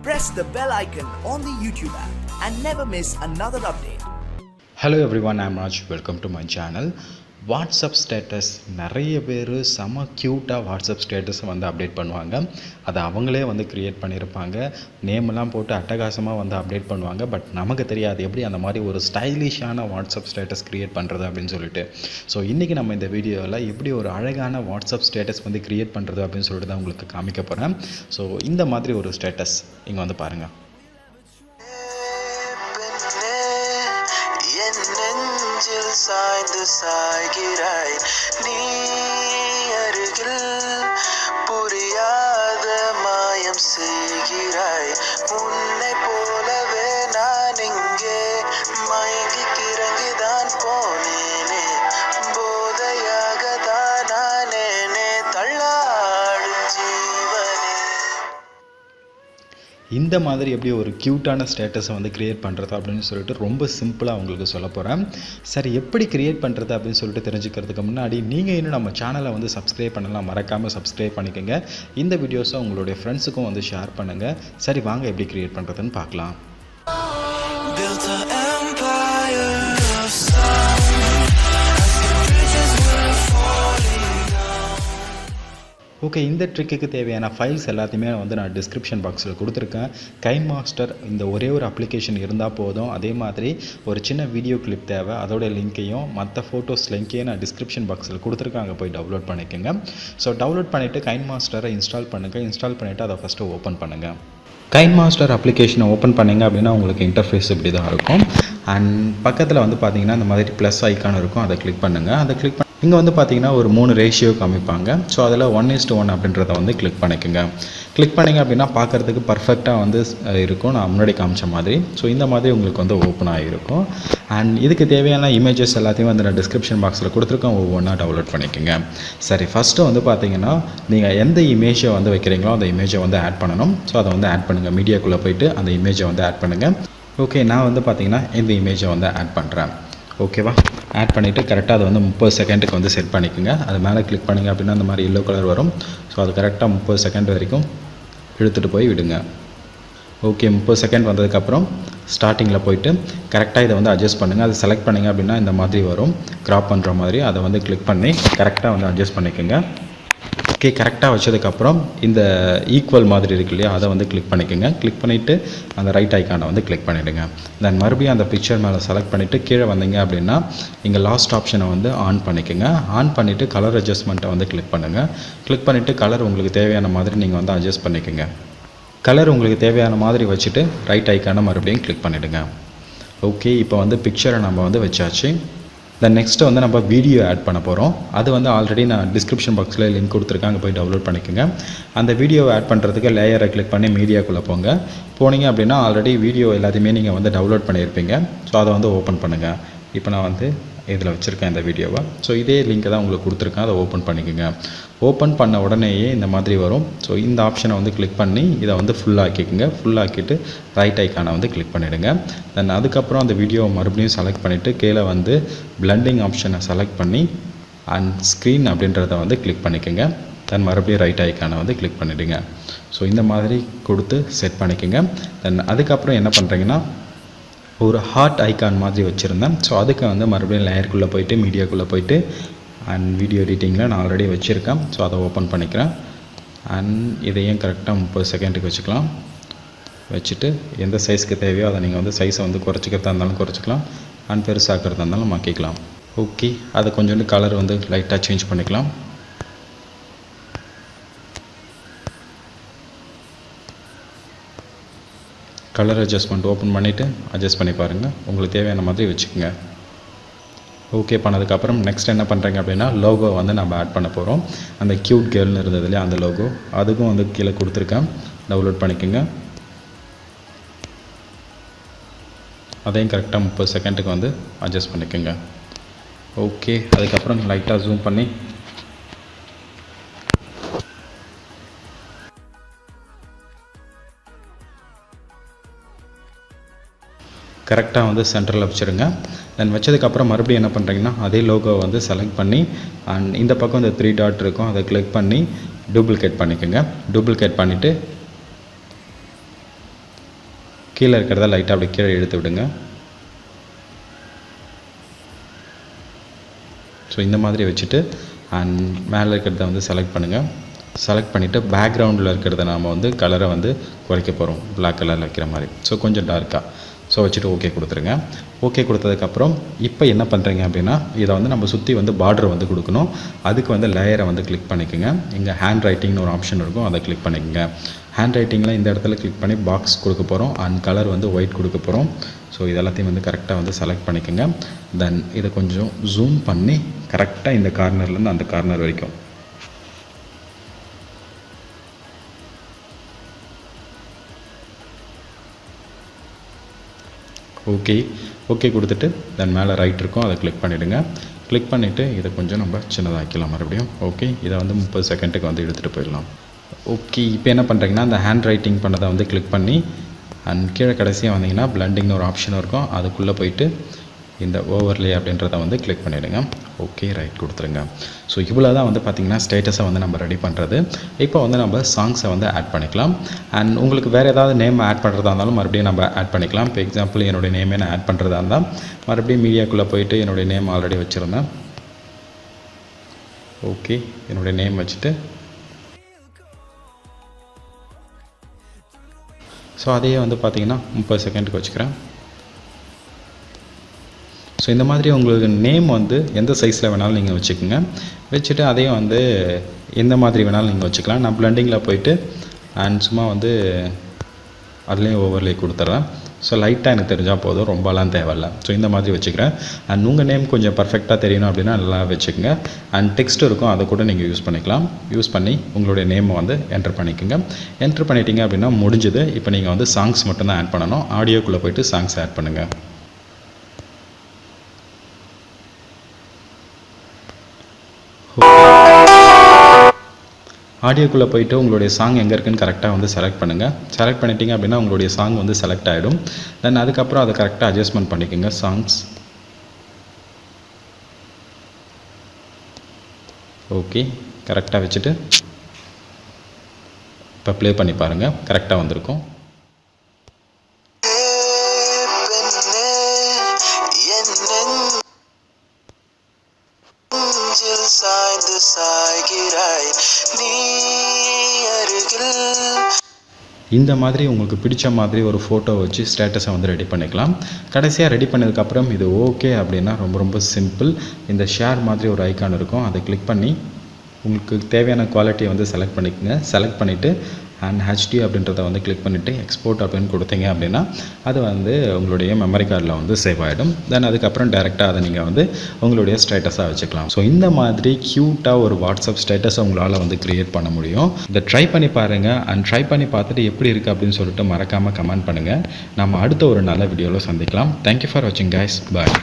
press the bell icon on the YouTube app and never miss another update. Hello everyone, I am Raj. Welcome to my channel. WhatsApp status நிறைய பேர் செம க்யூட்டாக WhatsApp ஸ்டேட்டஸை வந்து update பண்ணுவாங்க. அதை அவங்களே வந்து க்ரியேட் பண்ணியிருப்பாங்க. நேமெல்லாம் போட்டு அட்டகாசமாக வந்து அப்டேட் பண்ணுவாங்க. பட் நமக்கு தெரியாது எப்படி அந்த மாதிரி ஒரு ஸ்டைலிஷான வாட்ஸ்அப் ஸ்டேட்டஸ் க்ரியேட் பண்ணுறது அப்படின்னு சொல்லிட்டு. ஸோ இன்றைக்கி நம்ம இந்த வீடியோவில் எப்படி ஒரு அழகான வாட்ஸ்அப் ஸ்டேட்டஸ் வந்து க்ரியேட் பண்ணுறது அப்படின்னு சொல்லிட்டு தான் உங்களுக்கு காமிக்க போகிறேன். ஸோ இந்த மாதிரி ஒரு ஸ்டேட்டஸ் இங்கே வந்து பாருங்கள். நெஞ்சில் சாய்ந்து சாய்கிறாய் நீ அருகில் புரியாத மாயம் செய்கிறாய் உன்னை போலவே நான் இங்கே மயங்கி கிறங்கிதான் போனேனே போதையாக தான் நானேனே தள்ளாடும் ஜீவனே. இந்த மாதிரி எப்படி ஒரு க்யூட்டான ஸ்டேட்டஸை வந்து க்ரியேட் பண்ணுறது அப்படின்னு சொல்லிட்டு ரொம்ப சிம்பிளாக உங்களுக்கு சொல்ல போகிறேன். சரி, எப்படி க்ரியேட் பண்ணுறது அப்படின்னு சொல்லிட்டு தெரிஞ்சுக்கிறதுக்கு முன்னாடி நீங்கள் இன்னும் நம்ம சேனலை வந்து சப்ஸ்கிரைப் பண்ணலாம், மறக்காமல் சப்ஸ்கிரைப் பண்ணிக்கோங்க. இந்த வீடியோஸை உங்களுடைய ஃப்ரெண்ட்ஸுக்கும் வந்து ஷேர் பண்ணுங்கள். சரி, வாங்க எப்படி க்ரியேட் பண்ணுறதுன்னு பார்க்கலாம். ஓகே, இந்த ட்ரிக்குக்கு தேவையான ஃபைல்ஸ் எல்லாத்தையுமே வந்து நான் டிஸ்கிரிப்ஷன் பாக்ஸில் கொடுத்துருக்கேன். கைன்மாஸ்டர் இந்த ஒரே ஒரு அப்ளிகேஷன் இருந்தால் போதும். அதே மாதிரி ஒரு சின்ன வீடியோ கிளிப் தேவை, அதோட லிங்க்கையும் மற்ற ஃபோட்டோஸ் லிங்க்கையும் நான் டிஸ்கிரிப்ஷன் பாக்ஸில் கொடுத்துருக்கேன். அங்கே போய் டவுன்லோட் பண்ணிக்கோங்க. ஸோ டவுன்லோட் பண்ணிவிட்டு கைன்மாஸ்டரை இன்ஸ்டால் பண்ணுங்கள். இன்ஸ்டால் பண்ணிவிட்டு அதை ஃபஸ்ட்டு ஓப்பன் பண்ணுங்கள். கைன்மாஸ்டர் அப்ளிகேஷனை ஓப்பன் பண்ணிங்க அப்படின்னா உங்களுக்கு இன்டர்ஃபேஸ் இப்படி தான் இருக்கும். அண்ட் பக்கத்தில் வந்து பார்த்தீங்கன்னா இந்த மாதிரி ப்ளஸ் ஐக்கான் இருக்கும், அதை கிளிக் பண்ணுங்கள். அதை கிளிக் இங்கே வந்து பார்த்தீங்கன்னா ஒரு 3 ரேஷியோ காமிப்பாங்க. ஸோ அதில் 1:1 அப்படின்றத வந்து கிளிக் பண்ணிக்கோங்க. கிளிக் பண்ணிங்க அப்படின்னா பார்க்குறதுக்கு பர்ஃபெக்டாக வந்து இருக்கும், நான் முன்னாடி காமிச்ச மாதிரி. ஸோ இந்த மாதிரி உங்களுக்கு வந்து ஓப்பன் ஆகிருக்கும். அண்ட் இதுக்கு தேவையான இமேஜஸ் எல்லாத்தையும் வந்து நான் டிஸ்கிரிப்ஷன் பாக்ஸில் கொடுத்துருக்கேன், ஒவ்வொன்றா டவுன்லோட் பண்ணிக்கோங்க. சரி, ஃபஸ்ட்டு வந்து பார்த்தீங்கன்னா நீங்கள் எந்த இமேஜை வந்து வைக்கிறீங்களோ அந்த இமேஜை வந்து ஆட் பண்ணணும். ஸோ அதை வந்து ஆட் பண்ணுங்கள். மீடியாக்குள்ளே போய்ட்டு அந்த இமேஜை வந்து ஆட் பண்ணுங்கள். ஓகே, நான் வந்து பார்த்தீங்கன்னா இந்த இமேஜை வந்து ஆட் பண்ணுறேன். ஓகேவா, ஆட் பண்ணிவிட்டு கரெக்டாக அதை வந்து 30 செகண்டுக்கு வந்து செட் பண்ணிக்கோங்க. அது மேலே கிளிக் பண்ணிங்க அப்படின்னா அந்த மாதிரி எல்லோ கலர் வரும். ஸோ அது கரெக்டாக 30 செகண்ட் வரைக்கும் இழுத்துட்டு போய் விடுங்க. ஓகே, 30 செகண்ட் வந்ததுக்கப்புறம் ஸ்டார்டிங்கில் போயிட்டு கரெக்டாக இதை வந்து அட்ஜஸ்ட் பண்ணுங்கள். அதை செலக்ட் பண்ணிங்க அப்படின்னா இந்த மாதிரி வரும், க்ராப் பண்ணுற மாதிரி. அதை வந்து கிளிக் பண்ணி கரெக்டாக வந்து அட்ஜஸ்ட் பண்ணிக்கோங்க. ஓகே, கரெக்டாக வச்சதுக்கப்புறம் இந்த ஈக்குவல் மாதிரி இருக்கு இல்லையா, அதை வந்து கிளிக் பண்ணிக்கோங்க. கிளிக் பண்ணிவிட்டு அந்த ரைட் ஐக்கானை வந்து கிளிக் பண்ணிவிடுங்க. தென் மறுபடியும் அந்த பிக்சர் மேலே செலக்ட் பண்ணிவிட்டு கீழே வந்தீங்க அப்படின்னா இங்கே லாஸ்ட் ஆப்ஷனை வந்து ஆன் பண்ணிக்கோங்க. ஆன் பண்ணிவிட்டு கலர் அட்ஜஸ்ட்மெண்ட்டை வந்து கிளிக் பண்ணுங்கள். கிளிக் பண்ணிவிட்டு கலர் உங்களுக்கு தேவையான மாதிரி நீங்கள் வந்து அட்ஜஸ்ட் பண்ணிக்கோங்க. கலர் உங்களுக்கு தேவையான மாதிரி வச்சுட்டு ரைட் ஐக்கானை மறுபடியும் கிளிக் பண்ணிவிடுங்க. ஓகே, இப்போ வந்து பிக்சரை நம்ம வந்து வச்சாச்சு. தென் நெக்ஸ்ட்டு வந்து நம்ம வீடியோ ஆட் பண்ண போகிறோம். அது வந்து ஆல்ரெடி நான் டிஸ்கிரிப்ஷன் பாக்ஸில் லிங்க் கொடுத்துருக்கேன், அங்கே போய் டவுன்லோட் பண்ணிக்கோங்க. அந்த வீடியோவை ஆட் பண்ணுறதுக்கு லேயரை கிளிக் பண்ணி மீடியாக்குள்ளே போனீங்க அப்படின்னா ஆல்ரெடி வீடியோ எல்லாத்தையுமே நீங்கள் வந்து டவுன்லோட் பண்ணியிருப்பீங்க. ஸோ அதை வந்து ஓப்பன் பண்ணுங்கள். இப்போ நான் வந்து இதில் வச்சுருக்கேன் இந்த வீடியோவை. ஸோ இதே லிங்க்கை தான் உங்களுக்கு கொடுத்துருக்கேன், அதை ஓப்பன் பண்ணிக்கோங்க. ஓப்பன் பண்ண உடனேயே இந்த மாதிரி வரும். ஸோ இந்த ஆப்ஷனை வந்து கிளிக் பண்ணி இதை வந்து ஃபுல்லாக்கிக்கோங்க. ஃபுல்லாக்கிட்டு ரைட் ஐக்கானை வந்து கிளிக் பண்ணிவிடுங்க. தென் அதுக்கப்புறம் அந்த வீடியோவை மறுபடியும் செலக்ட் பண்ணிவிட்டு கீழே வந்து பிளண்டிங் ஆப்ஷனை செலக்ட் பண்ணி அண்ட் ஸ்க்ரீன் அப்படின்றத வந்து கிளிக் பண்ணிக்கோங்க. தென் மறுபடியும் ரைட் ஐக்கானை வந்து கிளிக் பண்ணிவிடுங்க. ஸோ இந்த மாதிரி கொடுத்து செட் பண்ணிக்கோங்க. தென் அதுக்கப்புறம் என்ன பண்ணுறீங்கன்னா ஒரு ஹார்ட் ஐக்கான் மாதிரி வச்சுருந்தேன். ஸோ அதுக்கு வந்து மறுபடியும் லேயருக்குள்ளே போயிட்டு மீடியாக்குள்ளே போயிட்டு அண்ட் வீடியோ எடிட்டிங்கில் நான் ஆல்ரெடி வச்சுருக்கேன். ஸோ அதை ஓப்பன் பண்ணிக்கிறேன். அண்ட் இதையும் கரெக்டாக 30 செகண்டுக்கு வச்சுக்கலாம். வச்சுட்டு எந்த சைஸ்க்கு தேவையோ அதை நீங்கள் வந்து சைஸை வந்து குறைச்சிக்கிறதா இருந்தாலும் குறைச்சிக்கலாம், அண்ட் பெருசாக்கிறதா இருந்தாலும் மாற்றிக்கலாம். ஓகே, அதை கொஞ்சோண்டு கலர் வந்து லைட்டாக சேஞ்ச் பண்ணிக்கலாம். கலர் அட்ஜஸ்ட்மெண்ட் ஓப்பன் பண்ணிவிட்டு அட்ஜஸ்ட் பண்ணி பாருங்கள், உங்களுக்கு தேவையான மாதிரி வச்சுக்கோங்க. ஓகே பண்ணதுக்கப்புறம் நெக்ஸ்ட் என்ன பண்ணுறீங்க அப்படின்னா லோகோ வந்து நம்ம ஆட் பண்ண போகிறோம். அந்த க்யூட் கேர்ள்னு இருந்தது இல்லையா, அந்த லோகோ அதுக்கும் வந்து கீழே கொடுத்துருக்கேன், டவுன்லோட் பண்ணிக்கோங்க. அதையும் கரெக்டாக 30 செகண்டுக்கு வந்து அட்ஜஸ்ட் பண்ணிக்கோங்க. ஓகே, அதுக்கப்புறம் லைட்டாக ஜூம் பண்ணி கரெக்டாக வந்து சென்டரில் வச்சுருங்க. தென் வச்சதுக்கப்புறம் மறுபடியும் என்ன பண்ணுறீங்கன்னா அதே லோகோ வந்து செலக்ட் பண்ணி அண்ட் இந்த பக்கம் இந்த 3 டாட் இருக்கும், அதை கிளிக் பண்ணி டூப்ளிகேட் பண்ணிக்கோங்க. டூப்ளிகேட் பண்ணிவிட்டு கீழே இருக்கிறத லைட்டாக அப்படி கீழே இழுத்து விடுங்க. ஸோ இந்த மாதிரி வச்சுட்டு அண்ட் மேலே இருக்கிறத வந்து செலக்ட் பண்ணுங்கள். செலக்ட் பண்ணிவிட்டு பேக்ரவுண்டில் இருக்கிறத நாம் வந்து கலரை வந்து குறைக்க போகிறோம், பிளாக் கலரில் வைக்கிற மாதிரி. ஸோ கொஞ்சம் டார்க்காக ஸோ வச்சுட்டு ஓகே கொடுத்துருங்க. ஓகே கொடுத்ததுக்கப்புறம் இப்போ என்ன பண்ணுறீங்க அப்படின்னா, இதை வந்து நம்ம சுற்றி வந்து பார்டர் வந்து கொடுக்கணும். அதுக்கு வந்து லேயரை வந்து கிளிக் பண்ணிக்கோங்க. இங்கே ஹேண்ட் ரைட்டிங்னு ஒரு ஆப்ஷன் இருக்கும், அதை கிளிக் பண்ணிக்கோங்க. ஹேண்ட் ரைட்டிங்கில் இந்த இடத்துல கிளிக் பண்ணி பாக்ஸ் கொடுக்க போகிறோம் அண்ட் கலர் வந்து ஒயிட் கொடுக்க போகிறோம். ஸோ இதெல்லாத்தையும் வந்து கரெக்டாக வந்து செலக்ட் பண்ணிக்கோங்க. தென் இதை கொஞ்சம் ஜூம் பண்ணி கரெக்டாக இந்த கார்னர்லேருந்து அந்த கார்னர் வரைக்கும் ஓகே கொடுத்துட்டு தென் மேலே ரைட் இருக்கும், அதை கிளிக் பண்ணிவிடுங்க. கிளிக் பண்ணிவிட்டு இதை கொஞ்சம் நம்ம சின்னதாக்கலாம் மறுபடியும். ஓகே, இதை வந்து 30 செகண்டுக்கு வந்து எடுத்துகிட்டு போயிடலாம். ஓகே, இப்போ என்ன பண்ணுறீங்கன்னா அந்த ஹேண்ட் ரைட்டிங் பண்ணதை வந்து கிளிக் பண்ணி அண்ட் கீழே கடைசியாக வந்தீங்கன்னா பிளண்டிங்னு ஒரு ஆப்ஷன் இருக்கும், அதுக்குள்ளே போயிட்டு இந்த ஓவர்லே அப்படின்றத வந்து கிளிக் பண்ணிவிடுங்க. ஓகே ரைட் கொடுத்துருங்க. ஸோ இவ்வளோ தான் வந்து பார்த்திங்கன்னா ஸ்டேட்டஸை வந்து நம்ம ரெடி பண்ணுறது. இப்போ வந்து நம்ம சாங்ஸை வந்து ஆட் பண்ணிக்கலாம். அண்ட் உங்களுக்கு வேறு ஏதாவது நேம் ஆட் பண்ணுறதா இருந்தாலும் மறுபடியும் நம்ம ஆட் பண்ணிக்கலாம். இப்போ எக்ஸாம்பிள் என்னுடைய நேமே நான் ஆட் பண்ணுறதா இருந்தால் மறுபடியும் மீடியாக்குள்ளே போயிட்டு என்னுடைய நேம் ஆல்ரெடி வச்சுருந்தேன். ஓகே, என்னுடைய நேம் வச்சுட்டு ஸோ அதையே வந்து பார்த்திங்கன்னா 30 செகண்டுக்கு வச்சுக்கிறேன். ஸோ இந்த மாதிரி உங்களுக்கு நேம் வந்து எந்த சைஸில் வேணாலும் நீங்கள் வச்சுக்கோங்க. வச்சுட்டு அதையும் வந்து எந்த மாதிரி வேணாலும் நீங்கள் வச்சுக்கலாம். நான் பிளண்டிங்கில் போயிட்டு அண்ட் சும்மா வந்து அதுலேயும் ஓவர்லே கொடுத்துட்றேன். ஸோ லைட்டாக எனக்கு தெரிஞ்சால் போதும், ரொம்பலாம் தேவையில்லை. ஸோ இந்த மாதிரி வச்சுக்கிறேன். அண்ட் உங்கள் நேம் கொஞ்சம் பர்ஃபெக்டாக தெரியணும் அப்படின்னா நல்லா வச்சுக்கோங்க. அண்ட் டெக்ஸ்ட் இருக்கும், அதை கூட நீங்கள் யூஸ் பண்ணிக்கலாம். யூஸ் பண்ணி உங்களுடைய நேமை வந்து என்டர் பண்ணிக்கோங்க. என்டர் பண்ணிட்டீங்க அப்படின்னா முடிஞ்சுது. இப்போ நீங்கள் வந்து சாங்ஸ் மட்டும்தான் ஆட் பண்ணணும். ஆடியோக்குள்ளே போய்ட்டு சாங்ஸ் ஆட் பண்ணுங்கள். ஆடியோக்குள்ளே போயிட்டு உங்களுடைய சாங் எங்கே இருக்குன்னு கரெக்டாக வந்து செலக்ட் பண்ணுங்கள். செலக்ட் பண்ணிட்டீங்க அப்படின்னா உங்களுடைய சாங் வந்து செலக்ட் ஆகிடும். தென் அதுக்கப்புறம் அதை கரெக்டாக அட்ஜஸ்ட்மெண்ட் பண்ணிக்கோங்க சாங்ஸ். ஓகே, கரெக்டாக வச்சுட்டு இப்போ ப்ளே பண்ணி பாருங்கள், கரெக்டாக வந்திருக்கும். இந்த மாதிரி உங்களுக்கு பிடிச்ச மாதிரி ஒரு ஃபோட்டோ வச்சு ஸ்டேட்டஸை வந்து ரெடி பண்ணிக்கலாம். கடைசியாக ரெடி பண்ணதுக்கப்புறம் இது ஓகே அப்படின்னா ரொம்ப சிம்பிள். இந்த ஷேர் மாதிரி ஒரு ஐக்கான் இருக்கும், அதை கிளிக் பண்ணி உங்களுக்கு தேவையான குவாலிட்டியை வந்து செலக்ட் பண்ணிக்கோங்க. செலக்ட் பண்ணிவிட்டு அண்ட் ஹெச்டி அப்படின்றத வந்து கிளிக் பண்ணிவிட்டு எக்ஸ்போர்ட் அப்படின்னு கொடுத்தீங்க அப்படின்னா அது வந்து உங்களுடைய மெமரி கார்டில் வந்து சேவ் ஆகிடும். தென் அதுக்கப்புறம் டேரெக்டாக அதை நீங்கள் வந்து உங்களுடைய ஸ்டேட்டஸாக வச்சுக்கலாம். ஸோ இந்த மாதிரி க்யூட்டாக ஒரு வாட்ஸ்அப் ஸ்டேட்டஸை உங்களால் வந்து க்ரியேட் பண்ண முடியும். இதை ட்ரை பண்ணி பாருங்கள். அண்ட் ட்ரை பண்ணி பார்த்துட்டு எப்படி இருக்குது அப்படின்னு சொல்லிட்டு மறக்காமல் கமெண்ட் பண்ணுங்கள். நம்ம அடுத்த ஒரு நல்ல வீடியோவில் சந்திக்கலாம். தேங்க்யூ ஃபார் வாட்சிங் கைஸ். பாய்.